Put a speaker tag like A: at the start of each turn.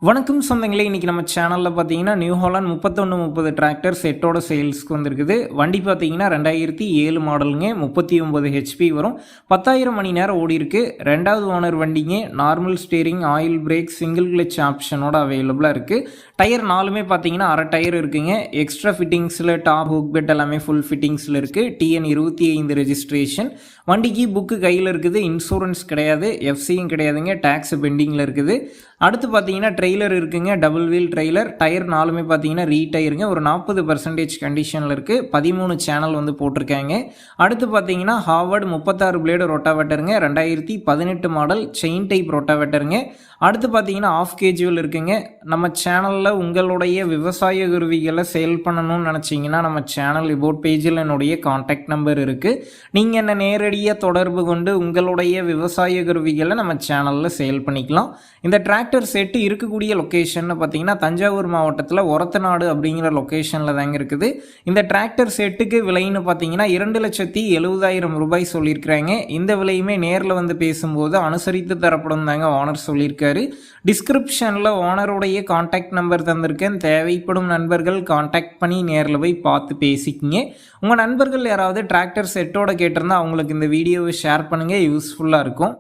A: வணக்கம் சொந்தங்களே, இன்றைக்கி நம்ம சேனலில் பார்த்தீங்கன்னா நியூ ஹாலண்ட் 3130 டிராக்டர் செட்டோட சேல்ஸ்க்கு வந்திருக்குது. வண்டி பார்த்தீங்கன்னா 2007 மாடலுங்க, 39 ஹெச்பி வரும், 10,000 மணி நேரம் ஓடி இருக்கு. ரெண்டாவது ஓனர் வண்டிங்க. Normal steering, oil brake, single clutch ஆப்ஷனோட அவைலபிளாக இருக்குது. டயர் நாலுமே பார்த்தீங்கன்னா அரை டயர் இருக்குங்க. எக்ஸ்ட்ரா ஃபிட்டிங்ஸில் டாப் ஹுக் பெட் எல்லாமே ஃபுல் ஃபிட்டிங்ஸில் இருக்குது. TN 25 registration. வண்டிக்கு புக்கு கையில் இருக்குது. இன்சூரன்ஸ் கிடையாது, எஃப்சியும் கிடையாதுங்க. டேக்ஸ் பெண்டிங்கில் இருக்குது. அடுத்து பார்த்தீங்கன்னா ட்ரெய்லர் இருக்குங்க, டபுள் வீல் ட்ரெய்லர். டயர் நாலுமே பார்த்தீங்கன்னா ரீடயருங்க. ஒரு 40% கண்டிஷனில் இருக்குது. 13 சேனல் வந்து போட்டிருக்காங்க. அடுத்து பார்த்தீங்கன்னா ஹார்வர்ட் 36 பிளேடு ரொட்டாவேட்டருங்க, 2018 மாடல், செயின் டைப் ரொட்டாவேட்டருங்க. அடுத்து பார்த்தீங்கன்னா ஆஃப் கேஜுவல் இருக்குங்க. நம்ம சேனலில் உங்களுடைய விவசாய கருவிகளை சேல் பண்ணணும்னு நினச்சிங்கன்னா நம்ம சேனல் இபோட் பேஜில் என்னுடைய கான்டாக்ட் நம்பர் இருக்குது. நீங்கள் என்ன நேரடியாக தொடர்பு கொண்டு உங்களுடைய விவசாய கருவிகளை நம்ம சேனலில் சேல் பண்ணிக்கலாம். இந்த டிராக்டர் செட்டு இருக்கக்கூடிய லொக்கேஷன் பார்த்தீங்கன்னா தஞ்சாவூர் மாவட்டத்தில் ஒரத்தநாடு அப்படிங்கிற லொக்கேஷனில் தாங்க இருக்குது. இந்த டிராக்டர் செட்டுக்கு விலைன்னு பார்த்தீங்கன்னா 2,70,70,000 ரூபாய் சொல்லியிருக்கிறாங்க. இந்த விலையுமே நேரில் வந்து பேசும்போது அனுசரித்து தரப்படும் தாங்க ஓனர் சொல்லியிருக்காரு. டிஸ்கிரிப்ஷனில் ஓனருடைய கான்டாக்ட் நம்பர் தந்திருக்கேன். தேவைப்படும் நண்பர்கள் கான்டாக்ட் பண்ணி நேரில் போய் பார்த்து பேசிக்கிங்க. உங்கள் நண்பர்கள் யாராவது டிராக்டர் செட்டோட கேட்டிருந்தா அவங்களுக்கு இந்த வீடியோவை ஷேர் பண்ணுங்கள், யூஸ்ஃபுல்லாக இருக்கும்.